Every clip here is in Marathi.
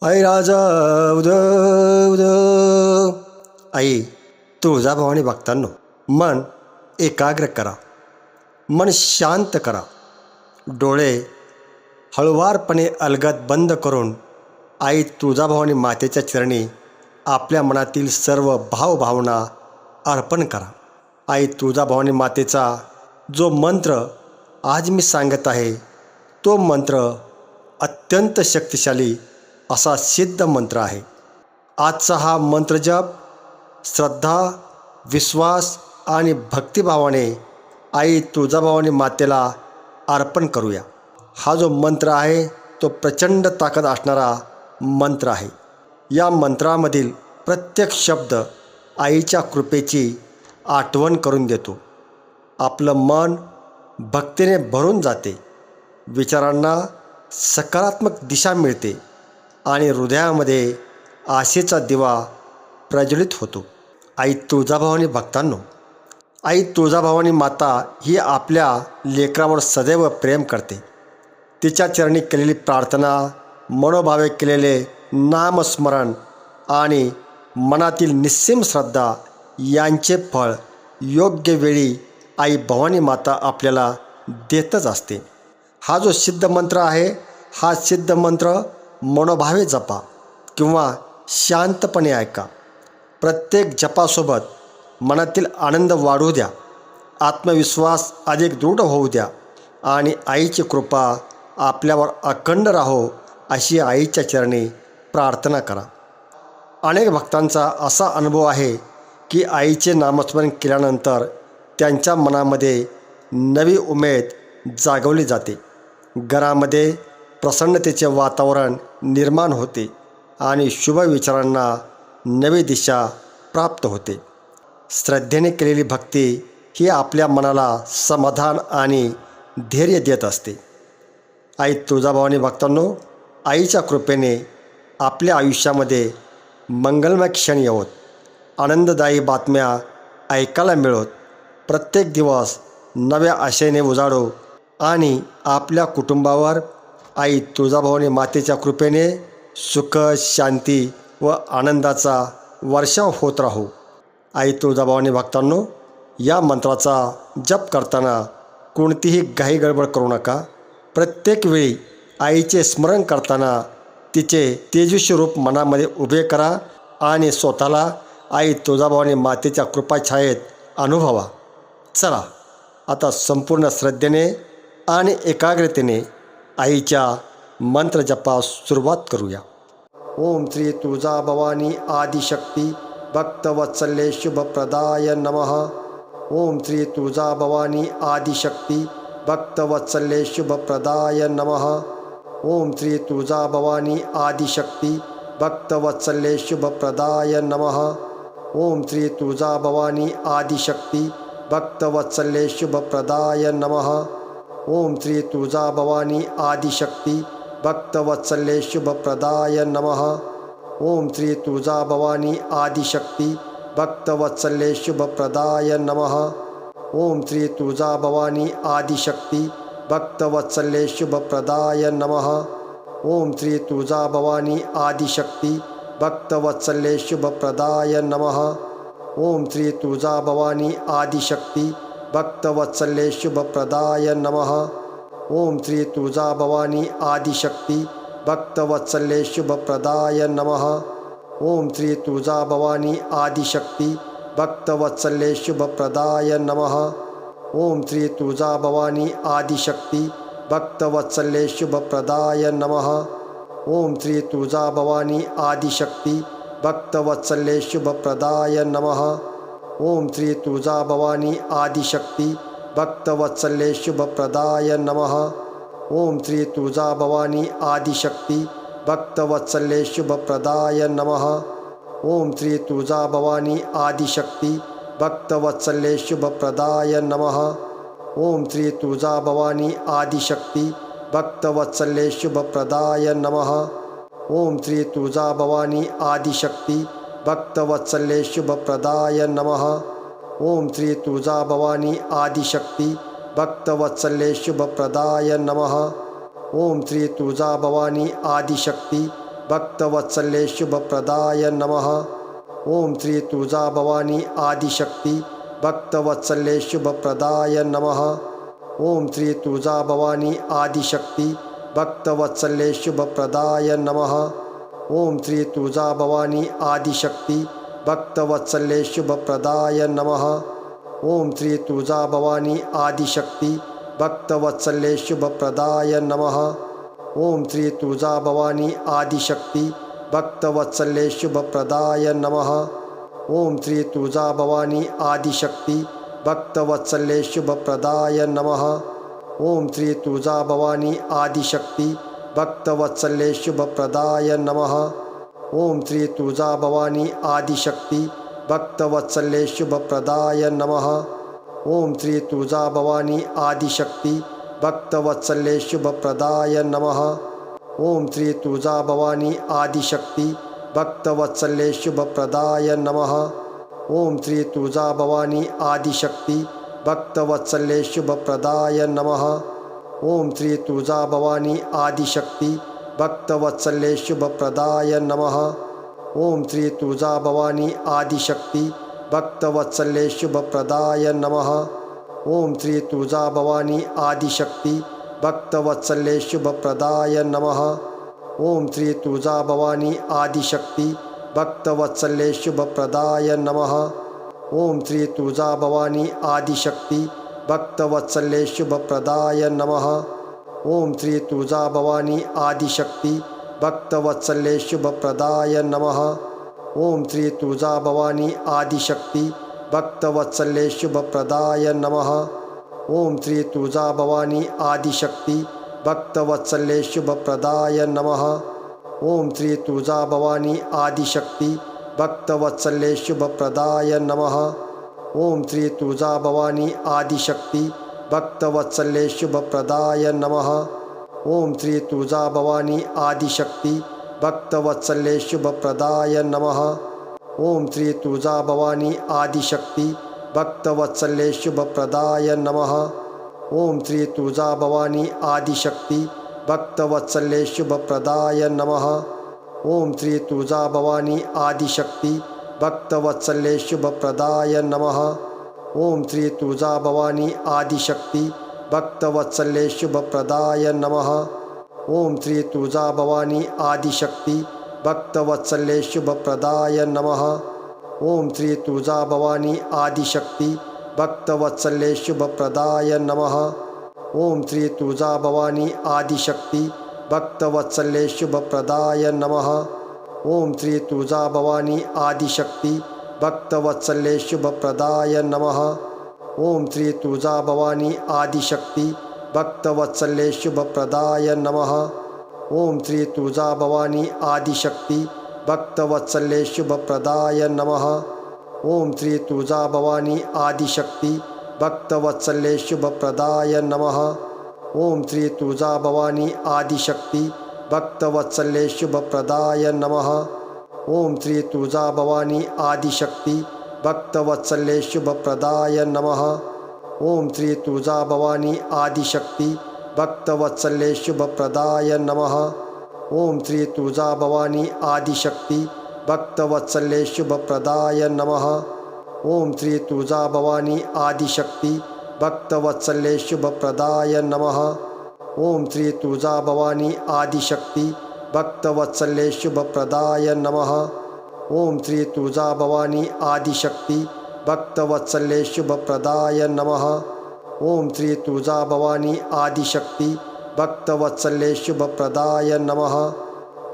आई राजा उद उद आई तुळजाभवानी भक्तांनो, मन एकाग्र करा, मन शांत करा, डोळे हळुवारपणे अलगद बंद करून आई तुळजाभवानी मातेच्या चरणी आपल्या मनातील सर्व भावभावना अर्पण करा. आई तुळजाभवानी मातेचा जो मंत्र आज मी सांगत आहे तो मंत्र अत्यंत शक्तिशाली असा सिद्ध मंत्र आहे. आजचा हा मंत्रजप श्रद्धा, विश्वास आणि भक्तिभावाने आई तुळजाभवानी मातेला अर्पण करूया. हा जो मंत्र आहे तो प्रचंड ताकद असणारा मंत्र आहे. या मंत्रामधील प्रत्येक शब्द आईच्या कृपेची आठवण करून देतो. आपलं मन भक्तीने भरून जाते, विचारांना सकारात्मक दिशा मिळते आणि हृदयामध्ये आशेचा दिवा प्रज्वलित होतो. आई तुळजाभवानी भक्तांनो, आई तुळजाभवानी माता ही आपल्या लेकरावर सदैव प्रेम करते. तिच्या चरणी केलेली प्रार्थना, मनोभावे केलेले नामस्मरण आणि मनातील निस्सीम श्रद्धा यांचे फळ योग्य वेळी आई भवानी माता आपल्याला देतच असते. हा जो सिद्ध मंत्र आहे, हा सिद्ध मंत्र मनोभावे जपा किंवा शांतपणे ऐका. प्रत्येक जपासोबत मनातील आनंद वाढू द्या, आत्मविश्वास अधिक दृढ होऊ द्या आणि आईची कृपा आपल्यावर अखंड राहो अशी आईच्या चरणी प्रार्थना करा. अनेक भक्तांचा असा अनुभव आहे की आईचे नामस्मरण केल्यानंतर त्यांच्या मनामध्ये नवी उमेद जागवली जाते, घरामध्ये प्रसन्नतेचे वातावरण निर्माण होते आणि शुभ विचारांना नवी दिशा प्राप्त होते. श्रद्धेने केलेली भक्ती ही आपल्या मनाला समाधान आणि धैर्य देत असते. आई तुळजाभवानी भक्तांनो, आईच्या कृपेने आपल्या आयुष्यामध्ये मंगलमय क्षण येवोत, आनंददायी बातम्या ऐकायला मिळोत, प्रत्येक दिवस नव्या आशेने उजाडो आणि आपल्या कुटुंबावर आई तुळजाभवानी मातेच्या कृपेने सुख, शांती व आनंदाचा वर्षाव होत राहो. आई तुळजाभवानी भक्तांनो, या मंत्राचा जप करताना कोणतीही घाई गडबड करू नका. प्रत्येक वेळी आईचे स्मरण करताना तिचे तेजस्वी रूप मनामध्ये उभे करा आणि स्वतःला आई तुळजाभवानी मातेच्या कृपाछायेत अनुभवा. चला आता संपूर्ण श्रद्धेने आणि एकाग्रतेने आईच्या मंत्रजपास सुरुवात करूया. ओम श्री तुळजाभवानी आदिशक्ती भक्तवत्सल्ये शुभप्रदाय नमः. ओम श्री तुळजाभवानी आदिशक्ती भक्तवत्सल्ये शुभप्रदाय नमः. ओम श्री तुळजाभवानी आदिशक्ती भक्तवत्सल्ये शुभप्रदाय नमः. ओम श्री तुळजाभवानी आदिशक्ती भक्तवत्सल्ये शुभप्रदाय नमः. ओम श्री तुळजाभवानी आदिशक्ती भक्तवत्सल्ये शुभप्रदाय नमः. ओम श्री तुळजाभवानी आदिशक्ती भक्तवत्सल्ये शुभप्रदाय नमः. ओम श्री तुळजाभवानी आदिशक्ती भक्तवत्सल्ये शुभप्रदाय नमः. ओम श्री तुळजाभवानी आदिशक्ती भक्तवत्सल्ये शुभप्रदाय नमः. ओम श्री तुळजाभवानी आदिशक्ती भक्तवत्सल्ये शुभप्रदाय नमः. ओम श्री तुळजाभवानी आदिशक्ती भक्तवत्सल्ये शुभप्रदाय नमः. ओम श्री तुळजाभवानी आदिशक्ती भक्तवत्सल्ये शुभप्रदाय नमः. ओम श्री तुळजाभवानी आदिशक्ती भक्तवत्सल्ये शुभप्रदाय नमः. ओम श्री तुळजाभवानी आदिशक्ती भक्तवत्सल्ये शुभप्रदाय नमः. ओम श्री तुळजाभवानी आदिशक्ती भक्तवत्सल्ये शुभप्रदाय नमः. ओम श्री तुळजाभवानी आदिशक्ती भक्तवत्सल्ये शुभप्रदाय नमः. ओम श्री तुळजाभवानी आदिशक्ती भक्तवत्सल्ये शुभप्रदाय नमः. ओम श्री तुळजाभवानी आदिशक्ती भक्तवत्सल्ये शुभप्रदाय नमः. ओम श्री तुळजाभवानी आदिशक्ती भक्तवत्सल्ये शुभप्रदाय नमः. ओम श्री तुळजाभवानी आदिशक्ती भक्तवत्सल्ये शुभप्रदाय नमः. ओम श्री तुळजाभवानी आदिशक्ती भक्तवत्सल्ये शुभप्रदाय नमः। ओम श्री तुळजाभवानी आदिशक्ती भक्तवत्सल्ये शुभप्रदाय नमः। ओम श्री तुळजाभवानी आदिशक्ती भक्तवत्सल्ये शुभप्रदाय नमः। ओम श्री तुळजाभवानी आदिशक्ती भक्तवत्सल्ये शुभप्रदाय नमः। ओम श्री तुळजाभवानी आदिशक्ती भक्तवत्सल्ये शुभप्रदाय नमः। ओम श्री तुळजाभवानी आदिशक्ती भक्तवत्सल्ये शुभप्रदाय नमः। ओम श्री तुळजाभवानी आदिशक्ती भक्तवत्सल्ये शुभप्रदाय नमः। ओम श्री तुळजाभवानी आदिशक्ती भक्तवत्सल्ये शुभप्रदाय नमः। ओम श्री तुळजाभवानी आदिशक्ती भक्तवत्सल्ये शुभप्रदाय नमः। ओम श्री तुळजाभवानी आदिशक्ती भक्तवत्सल्ये शुभप्रदाय नमः। ओम श्री तुळजाभवानी आदिशक्ती भक्तवत्सल्ये शुभप्रदाय नमः। ओम श्री तुळजाभवानी आदिशक्ती भक्तवत्सल्ये शुभप्रदाय नमः। ओम श्री तुळजाभवानी आदिशक्ती भक्तवत्सल्ये शुभप्रदाय नमः। ओम श्री तुळजाभवानी आदिशक्ती भक्तवत्सल्ये शुभप्रदाय नमः। ओम श्री तुळजाभवानी आदिशक्ती भक्तवत्सल्ये शुभप्रदाय नमः। ओम श्री तुळजाभवानी आदिशक्ती भक्तवत्सल्ये शुभप्रदाय नमः। ओम श्री तुळजाभवानी आदिशक्ती भक्तवत्सल्ये शुभप्रदाय नमः। ओम श्री तुळजाभवानी आदिशक्ती भक्तवत्सल्ये शुभप्रदाय नमः। ओम श्री तुळजाभवानी आदिशक्ती भक्तवत्सल्ये शुभप्रदाय नमः। ओम श्री तुळजाभवानी आदिशक्ती भक्तवत्सल्ये शुभप्रदाय नमः। ओम श्री तुळजाभवानी आदिशक्ती भक्तवत्सल्ये शुभप्रदाय नमः। ओम श्री तुळजाभवानी आदिशक्ती भक्तवत्सल्ये शुभप्रदाय नमः। ओम श्री तुळजाभवानी आदिशक्ती भक्तवत्सल्ये शुभप्रदाय नमः। ओम श्री तुळजाभवानी आदिशक्ती भक्तवत्सल्ये शुभप्रदाय नमः। ओम श्री तुळजाभवानी आदिशक्ती भक्तवत्सल्ये शुभप्रदाय नमः। ओम श्री तुळजाभवानी आदिशक्ती भक्तवत्सल्ये शुभप्रदाय नमः। ओम श्री तुळजाभवानी आदिशक्ती भक्तवत्सल्ये शुभप्रदाय नमः। ओम श्री तुळजाभवानी आदिशक्ती भक्तवत्सल्ये शुभप्रदाय नमः। ओम श्री तुळजाभवानी आदिशक्ती भक्तवत्सल्ये शुभप्रदाय नमः। ओम श्री तुळजाभवानी आदिशक्ती भक्तवत्सल्ये शुभप्रदाय नमः। ओम श्री तुळजाभवानी आदिशक्ती भक्तवत्सल्ये शुभप्रदाय नमः। ओम श्री तुळजाभवानी आदिशक्ती भक्तवत्सल्ये शुभप्रदाय नमः। ओम श्री तुळजाभवानी आदिशक्ती भक्तवत्सल्ये शुभप्रदाय नमः। ओम श्री तुळजाभवानी आदिशक्ती भक्तवत्सल्ये शुभप्रदाय नमः। ओम श्री तुळजाभवानी आदिशक्ती भक्तवत्सल्ये शुभप्रदाय नमः। ओम श्री तुळजाभवानी आदिशक्ती भक्तवत्सल्ये शुभप्रदाय नमः। ओम श्री तुळजाभवानी आदिशक्ती भक्तवत्सल्ये शुभप्रदाय नमः। ओम श्री तुळजाभवानी आदिशक्ती भक्तवत्सल्ये शुभप्रदाय नमः। ओम श्री तुळजाभवानी आदिशक्ती भक्तवत्सल्ये शुभप्रदाय नमः। ओम श्री तुळजाभवानी आदिशक्ती भक्तवत्सल्ये शुभप्रदाय नमः। ओम श्री तुळजाभवानी आदिशक्ती भक्तवत्सल्ये शुभप्रदाय नमः। ओम श्री तुळजाभवानी आदिशक्ती भक्तवत्सल्ये शुभप्रदाय नमः।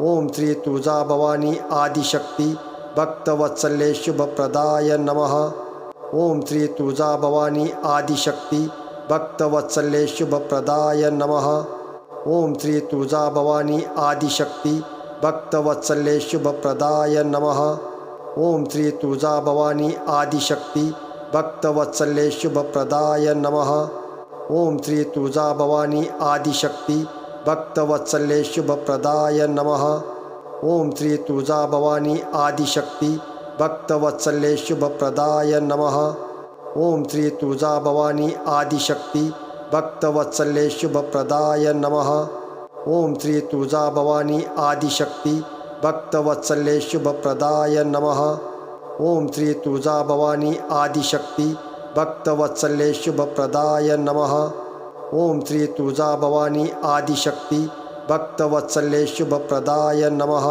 ओम श्री तुळजाभवानी आदिशक्ती भक्तवत्सल्ये शुभप्रदाय नमः। ओम श्री तुळजाभवानी आदिशक्ती भक्तवत्सल्ये शुभप्रदाय नमः। ओम श्री तुळजाभवानी आदिशक्ती भक्तवत्सल्ये शुभप्रदाय नमः। ओम श्री तुळजाभवानी आदिशक्ती भक्तवत्सल्ये शुभप्रदाय नमः। ओम श्री तुळजाभवानी आदिशक्ती भक्तवत्सल्ये शुभप्रदाय नमः। ओम श्री तुळजाभवानी आदिशक्ती भक्तवत्सल्ये शुभप्रदाय नमः। ओम श्री तुळजाभवानी आदिशक्ती भक्तवत्सल्ये शुभप्रदाय नमः। ओम श्री तुळजाभवानी आदिशक्ती भक्तवत्सल्ये शुभप्रदाय नमः। ओम श्री तुळजाभवानी आदिशक्ती भक्तवत्सल्ये शुभप्रदाय नमः। ओम श्री तुळजाभवानी आदिशक्ती भक्तवत्सल्ये शुभप्रदाय नमः।